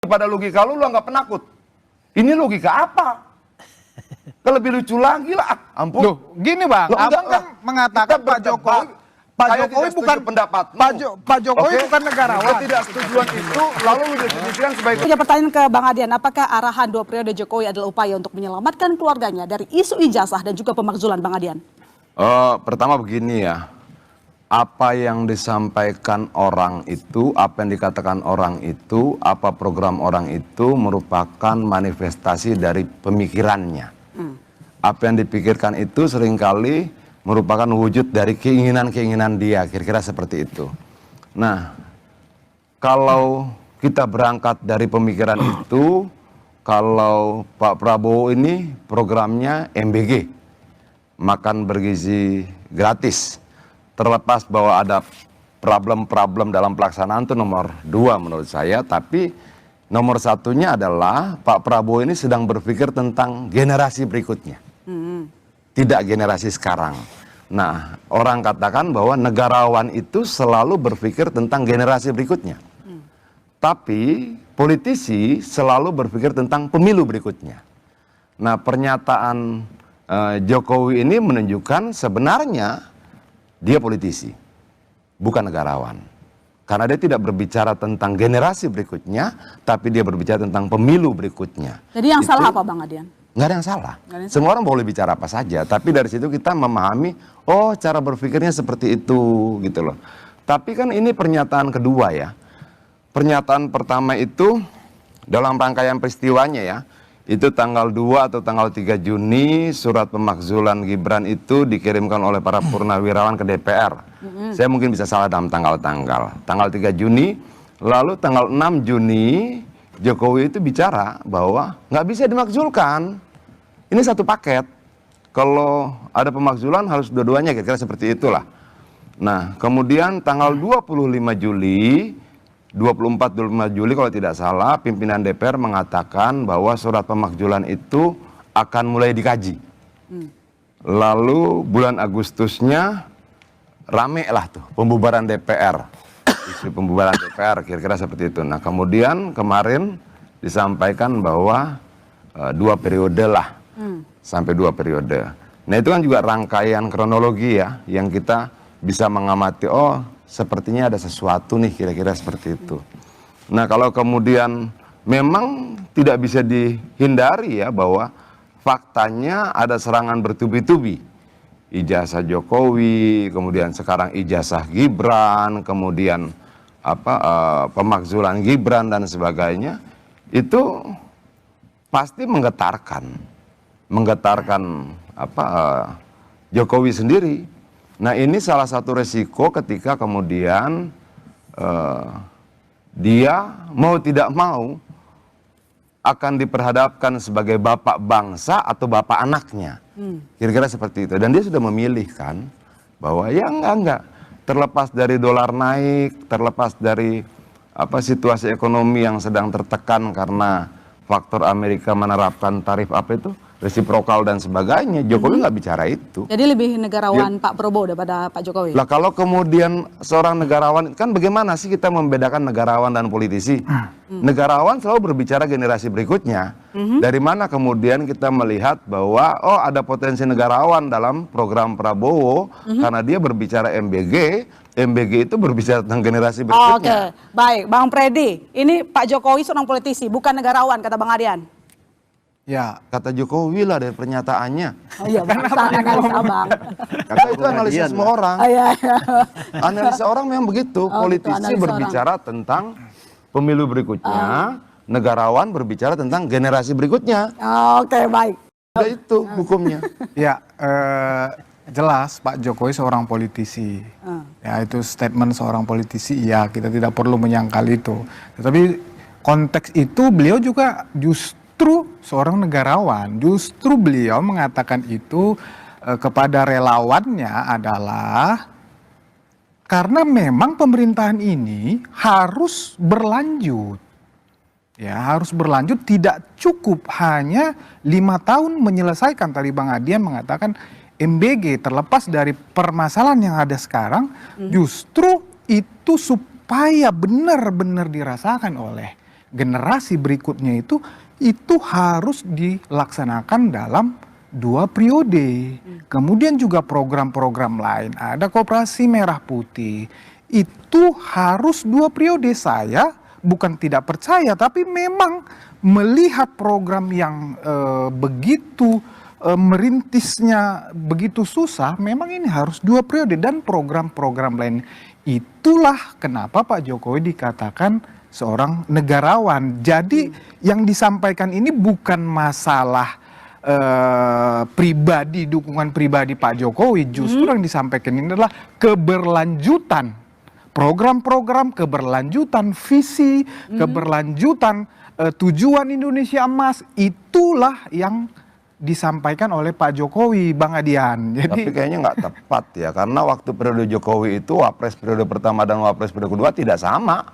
Pada logika lu anggap penakut. Ini logika apa? Kalau lebih lucu lagi lah, ampun. Loh, gini Bang, Loh, Abang kan mengatakan Pak Jokowi bukan Pak Jokowi bukan negarawan. Ketidaksetujuan itu lalu didefinisikan sebagai. Punya pertanyaan ke Bang Adian, apakah arahan 2 periode Jokowi adalah upaya untuk menyelamatkan keluarganya dari isu ijazah dan juga pemakzulan, Bang Adian? Pertama begini ya, apa yang disampaikan orang itu, apa yang dikatakan orang itu, apa program orang itu merupakan manifestasi dari pemikirannya. Apa yang dipikirkan itu seringkali merupakan wujud dari keinginan-keinginan dia, kira-kira seperti itu. Nah, kalau kita berangkat dari pemikiran itu, kalau Pak Prabowo ini programnya MBG, makan bergizi gratis, terlepas bahwa ada problem-problem dalam pelaksanaan itu nomor 2 menurut saya, tapi nomor 1-nya adalah Pak Prabowo ini sedang berpikir tentang generasi berikutnya. Tidak generasi sekarang. Nah, orang katakan bahwa negarawan itu selalu berpikir tentang generasi berikutnya. Tapi politisi selalu berpikir tentang pemilu berikutnya. Nah, pernyataan Jokowi ini menunjukkan sebenarnya dia politisi, bukan negarawan. Karena dia tidak berbicara tentang generasi berikutnya, tapi dia berbicara tentang pemilu berikutnya. Jadi yang salah apa, Bang Adian? Nggak ada yang salah. Semua orang boleh bicara apa saja, tapi dari situ kita memahami, oh cara berpikirnya seperti itu, gitu loh. Tapi kan ini pernyataan kedua ya. Pernyataan pertama itu dalam rangkaian peristiwanya ya, itu tanggal 2 atau tanggal 3 Juni surat pemakzulan Gibran itu dikirimkan oleh para purnawirawan ke DPR. Saya mungkin bisa salah dalam tanggal-tanggal. Tanggal 3 Juni, lalu tanggal 6 Juni Jokowi itu bicara bahwa nggak bisa dimakzulkan. Ini satu paket. Kalau ada pemakzulan harus dua-duanya, kira-kira seperti itulah. Nah, kemudian tanggal 25 Juli, 24-25 Juli kalau tidak salah, pimpinan DPR mengatakan bahwa surat pemakzulan itu akan mulai dikaji. Lalu bulan Agustusnya rame lah tuh pembubaran DPR. Isu pembubaran DPR kira-kira seperti itu. Nah, kemudian kemarin disampaikan bahwa 2 periode lah, sampai 2 periode. Nah, itu kan juga rangkaian kronologi ya, yang kita bisa mengamati, oh sepertinya ada sesuatu nih, kira-kira seperti itu. Nah, kalau kemudian memang tidak bisa dihindari ya, bahwa faktanya ada serangan bertubi-tubi. Ijazah Jokowi, kemudian sekarang ijazah Gibran, kemudian pemakzulan Gibran dan sebagainya, itu pasti menggetarkan Jokowi sendiri. Nah, ini salah satu resiko ketika kemudian dia mau tidak mau akan diperhadapkan sebagai bapak bangsa atau bapak anaknya. Kira-kira seperti itu. Dan dia sudah memilih kan bahwa ya enggak. Terlepas dari dolar naik, terlepas dari situasi ekonomi yang sedang tertekan karena faktor Amerika menerapkan tarif resiprokal dan sebagainya, Jokowi nggak bicara itu. Jadi lebih negarawan Pak Prabowo daripada Pak Jokowi? Lah kalau kemudian seorang negarawan, kan bagaimana sih kita membedakan negarawan dan politisi? Negarawan selalu berbicara generasi berikutnya. Dari mana kemudian kita melihat bahwa oh ada potensi negarawan dalam program Prabowo karena dia berbicara MBG itu berbicara tentang generasi berikutnya. Oke, baik. Bang Freddy, ini Pak Jokowi seorang politisi, bukan negarawan, kata Bang Adian. Ya, kata Jokowi lah dari pernyataannya. Oh iya, analisa Bang. Karena itu analisa semua orang. Analisa orang memang begitu. Politisi berbicara tentang pemilu berikutnya, negarawan berbicara tentang generasi berikutnya. Oke, baik. Udah itu hukumnya. Ya, jelas Pak Jokowi seorang politisi. Ya, itu statement seorang politisi. Ya, kita tidak perlu menyangkal itu. Tetapi konteks itu beliau juga justru seorang negarawan. Justru beliau mengatakan itu kepada relawannya adalah karena memang pemerintahan ini harus berlanjut. Ya, harus berlanjut, tidak cukup hanya 5 tahun menyelesaikan. Tadi Bang Adian mengatakan MBG terlepas dari permasalahan yang ada sekarang, justru itu supaya benar-benar dirasakan oleh generasi berikutnya itu harus dilaksanakan dalam 2 periode. Kemudian juga program-program lain, ada Koperasi Merah Putih, itu harus 2 periode. Saya bukan tidak percaya, tapi memang melihat program yang begitu merintisnya begitu susah, memang ini harus 2 periode dan program-program lain. Itulah kenapa Pak Jokowi dikatakan seorang negarawan. Jadi yang disampaikan ini bukan masalah pribadi, dukungan pribadi Pak Jokowi, justru yang disampaikan ini adalah keberlanjutan program-program, keberlanjutan visi, keberlanjutan tujuan Indonesia Emas. Itulah yang disampaikan oleh Pak Jokowi, Bang Adian. Tapi kayaknya nggak tepat ya, karena waktu periode Jokowi itu Wapres periode pertama dan Wapres periode kedua tidak sama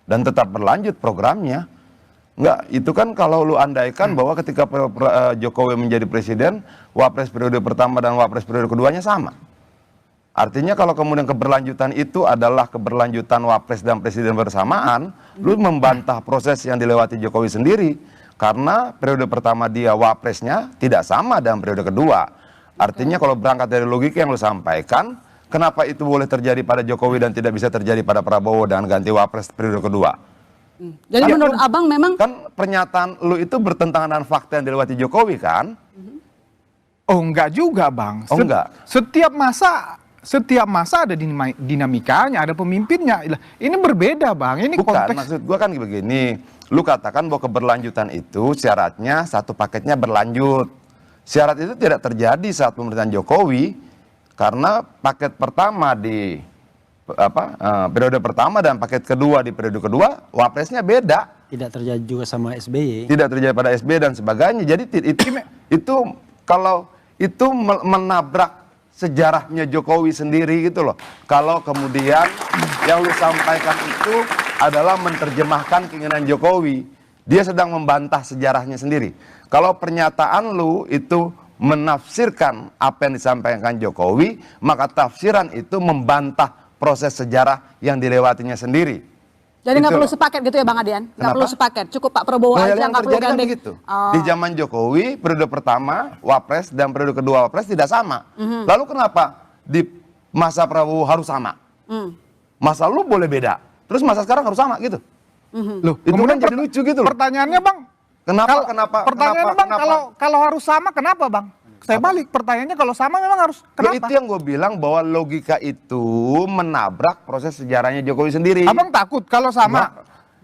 dan tetap berlanjut programnya. Nggak, itu kan kalau lu andaikan bahwa ketika Jokowi menjadi presiden, Wapres periode pertama dan Wapres periode keduanya sama. Artinya kalau kemudian keberlanjutan itu adalah keberlanjutan Wapres dan Presiden bersamaan, lu membantah proses yang dilewati Jokowi sendiri. Karena periode pertama dia Wapresnya tidak sama dengan periode kedua. Artinya kalau berangkat dari logika yang lu sampaikan, kenapa itu boleh terjadi pada Jokowi dan tidak bisa terjadi pada Prabowo dengan ganti Wapres periode kedua? Jadi menurut Abang memang kan pernyataan lu itu bertentangan dengan fakta yang dilewati Jokowi kan? Oh enggak juga Bang. Oh enggak. Setiap masa ada dinamikanya, ada pemimpinnya. Ini berbeda Bang. Ini bukan, konteks. maksud gua kan begini. Lu katakan bahwa keberlanjutan itu syaratnya satu paketnya berlanjut. Syarat itu tidak terjadi saat pemerintahan Jokowi karena paket pertama di periode pertama dan paket kedua di periode kedua Wapresnya beda. Tidak terjadi juga sama SBY. Tidak terjadi pada SBY dan sebagainya. Jadi itu kalau itu menabrak sejarahnya Jokowi sendiri gitu loh. Kalau kemudian yang lu sampaikan itu adalah menerjemahkan keinginan Jokowi. Dia sedang membantah sejarahnya sendiri. Kalau pernyataan lu itu menafsirkan apa yang disampaikan Jokowi, maka tafsiran itu membantah proses sejarah yang dilewatinya sendiri. jadi nggak Gitu perlu loh. sepaket gitu ya Bang Adian? Nggak Kenapa? perlu sepaket, cukup Pak Prabowo Nah, aja yang nggak perlu terjadi kan gandeng. begitu. Oh. Di zaman Jokowi, periode pertama Wapres dan periode kedua Wapres tidak sama. Lalu kenapa di masa Prabowo harus sama? Masa lu boleh beda, terus masa sekarang harus sama gitu? Loh, Itu kemudian kan jadi lucu gitu loh. Pertanyaannya Bang, pertanyaannya Bang, kalau harus sama kenapa Bang? Saya balik, pertanyaannya kalau sama memang harus Ya, kenapa? itu yang gue bilang bahwa logika itu menabrak proses sejarahnya Jokowi sendiri. Abang takut kalau sama? Nah,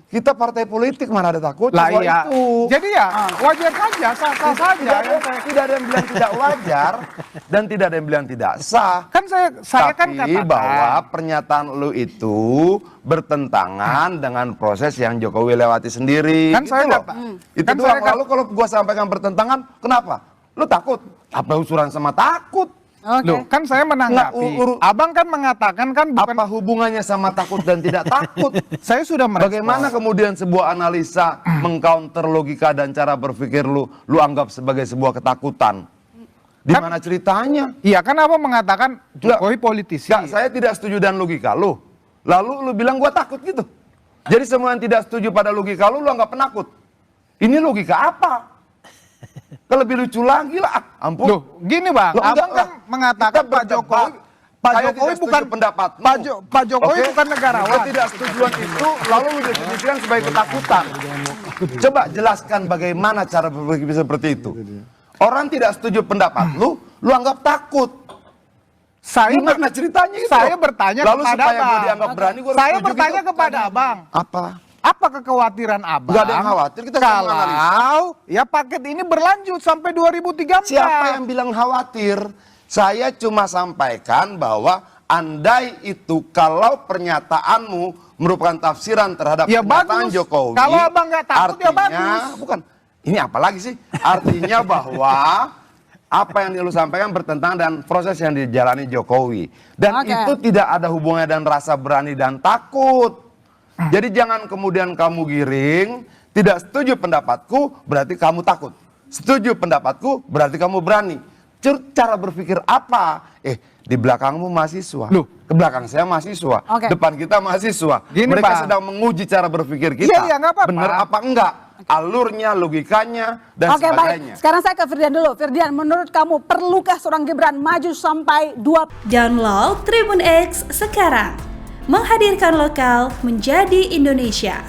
kita partai politik mana ada takut Lah soal iya. itu. Jadi ya wajar saja, sah-sah saja. Tidak ada yang bilang tidak wajar dan tidak ada yang bilang tidak sah. Kan saya kan Tapi katakan bahwa pernyataan lu itu bertentangan dengan proses yang Jokowi lewati sendiri. Kan Gitu saya loh. kata- Itu kan doang. saya kata- Lalu kalau gua sampaikan bertentangan, kenapa? Lu takut? Apa usuran sama takut? Oke. Loh, kan saya menanggapi. Nggak, Abang kan mengatakan kan bukan Apa hubungannya sama takut dan tidak takut? saya sudah merespon. Bagaimana kemudian sebuah analisa mengcounter logika dan cara berpikir lu anggap sebagai sebuah ketakutan? Di Kan- mana ceritanya? Iya kan Abang mengatakan Jokowi politisi. Enggak, saya tidak setuju dengan logika lu. Lalu lu bilang gua takut gitu. Jadi semua yang tidak setuju pada logika lu anggap penakut. Ini logika apa? Kalau lebih lucu lagi lah, ampun. Loh, gini Bang, Loh, enggak Abang kan lah. mengatakan Kita Pak berdebat. Jokowi Saya Jokowi tidak setuju bukan pendapatmu. Pak Jokowi Oke? bukan negarawan. Ketidaksetujuan itu lalu lu definisikan sebagai ketakutan. Coba jelaskan bagaimana cara berpikir seperti itu. Orang tidak setuju pendapat lu anggap takut. Gimana ceritanya itu? Saya bertanya lalu kepada supaya Abang. gue dianggap berani, gue harus Saya setuju bertanya gitu. kepada Abang. Apa? Kekhawatiran Abang? Nggak ada yang khawatir, kita sedang menganalisa. kalau ya paket ini berlanjut sampai 2034. Siapa yang bilang khawatir? Saya cuma sampaikan bahwa andai itu kalau pernyataanmu merupakan tafsiran terhadap Ya pernyataan bagus. Jokowi. Kalau Abang nggak takut, ya artinya, bagus. Bukan. Ini apa lagi sih? Artinya bahwa apa yang lu sampaikan bertentangan dengan proses yang dijalani Jokowi. Dan Oke. itu tidak ada hubungannya dengan rasa berani dan takut. Jadi jangan kemudian kamu giring, tidak setuju pendapatku berarti kamu takut. Setuju pendapatku berarti kamu berani. Cara berpikir apa? Di belakangmu mahasiswa. Loh. Ke belakang saya mahasiswa. Oke. Depan kita mahasiswa. Gini, Mereka Pak. sedang menguji cara berpikir kita. Iya, iya, nggak apa-apa. Benar apa enggak? Alurnya, logikanya, dan Oke, sebagainya. baik. Sekarang saya ke Firdian dulu. Firdian, menurut kamu perlukah seorang Gibran maju sampai 2? Download Tribun X sekarang. Menghadirkan lokal menjadi Indonesia.